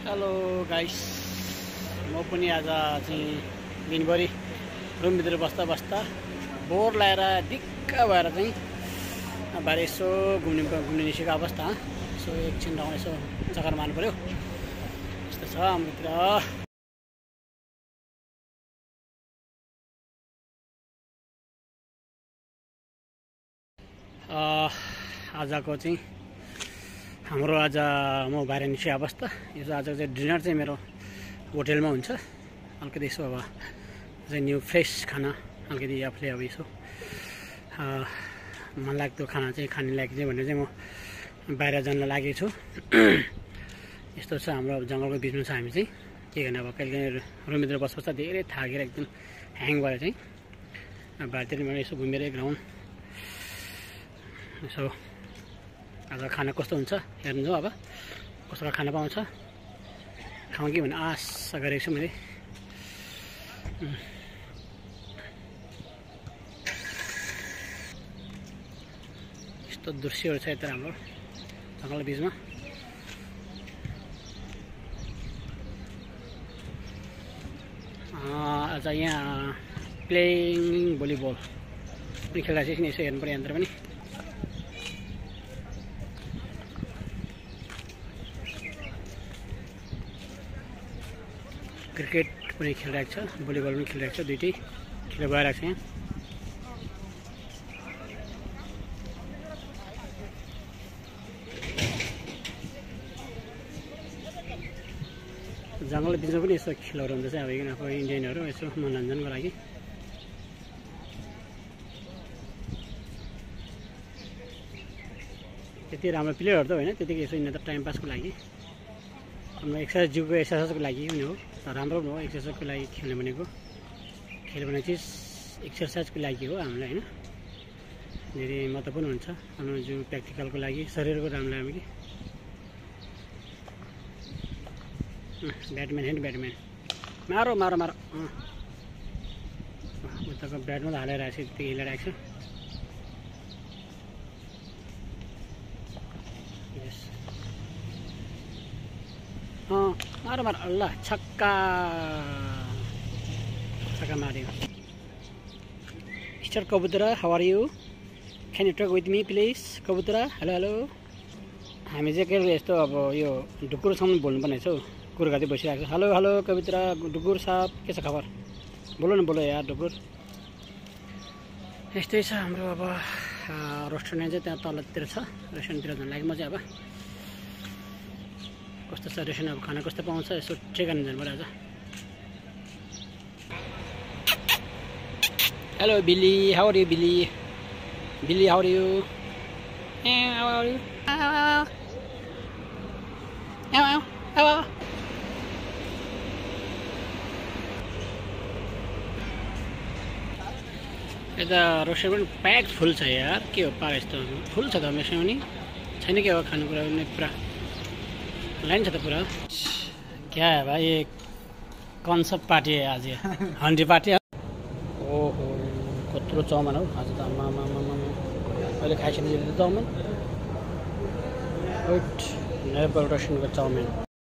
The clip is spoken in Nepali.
हेलो गाइस, म पनि आज चाहिँ दिनभरि रुमभित्र बस्दा बस्दा बोर लाएर दिक्क भएर चाहिँ बाहिर यसो घुम्ने निस्केको अवस्था। सो एकछिन ठाउँ यसो चक्कर मार्नु पऱ्यो। यस्तो छ हाम्रोतिर। आजको चाहिँ हाम्रो आज म बाहिर निस्केको अवस्था। यो आजको चाहिँ डिनर चाहिँ मेरो होटेलमा हुन्छ। अलिकति यसो अब चाहिँ न्यू फ्रेस खाना अलिकति आफूले अब यसो मनलाग्दो खाना चाहिँ खाने लागि चाहिँ भनेर चाहिँ म बाहिर जान लागेको छु। यस्तो छ हाम्रो जङ्गलको बिचमा छ हामी चाहिँ। के गर्ने अब कहिले रुमभित्र बस्दा धेरै थाकेर एकदम ह्याङ भएर चाहिँ बाहिरतिर यसो घुमेर एक राउन्ड यसो आज खाना कस्तो हुन्छ हेर्नु जाउँ। अब कस्तो खाना पाउँछ खाउँ कि भन्ने आशा गरेको छु मैले। यस्तो दृश्यहरू छ यता हाम्रो जङ्गलको बिचमा। आज यहाँ प्लेइङ भलिबल पनि खेलिरहेको छ। यसो हेर्नु पऱ्यो यहाँतिर पनि। क्रिकेट पनि खेलिरहेको छ, भलिबल पनि खेलिरहेको छ। दुइटै खेल भइरहेको छ यहाँ। जङ्गल बिचमा पनि यसो खेलहरू हुन्छ चाहिँ अब इन्डियनहरू यसो मनोरञ्जनको लागि। त्यति राम्रो प्लेयरहरू त होइन, त्यतिकै यसो यिनीहरू त टाइम पासको लागि हाम्रो एक्सर्साइज, जिउको एक्सर्साइजको लागि पनि हो। राम्रो पनि हो एक्सर्साइजको लागि खेल्ने भनेको। खेल भन्ने चिज एक्सर्साइजको लागि हो हामीलाई होइन। धेरै महत्त्वपूर्ण हुन्छ हाम्रो जिउ प्र्याक्टिकलको लागि, शरीरको राम्रो लागि। ब्याटम्यान हेर्नु, ब्याटम्यान मारो मारो मारो। उताको ब्याटमा त हालिरहेको छ, त्यति हिलाइरहेको छ। मारो मारो, अल्लाह छक्का छक्का मार्यो। मिस्टर कबुतरा, how are you? Can you talk with me please? कबुतरा हेलो हेलो। हामी चाहिँ के यस्तो अब यो ढुकुरसम्म बोल्नुपर्ने छ हौ। कुरघाती बसिरहेको छ। हेलो हेलो कबुतरा, ढुकुर साहब के छ खबर? बोलो न बोलो यार ढुकुर। यस्तै छ हाम्रो अब रेस्टुरेन्ट चाहिँ त्यहाँ तलतिर छ। रेस्टुरेन्टतिर जानु लागि म चाहिँ अब कस्तो छ रेस्टुरेन्ट, अब खाना कस्तो पाउँछ यसो चेक गर्न जानु पर्यो आज। Hello Billy, how are you Billy? Billy how are you? How are you? यता रेस्टुरेन्ट पनि प्याक फुल छ यार। के हो पार यस्तो फुल छ त मेसमा पनि छैन के हो खानेकुरा पनि पुरा लाइन छ त पुरा। क्या है भाई, ये कौन सा पार्टी है आज? ये हन्डी पार्टी है। ओहो कत्रो चाउमिन हौ आज त। आमा अहिले खाइसकेपछि चाउमिन वेट नेपाल रेस्टुरेन्टको चाउमिन।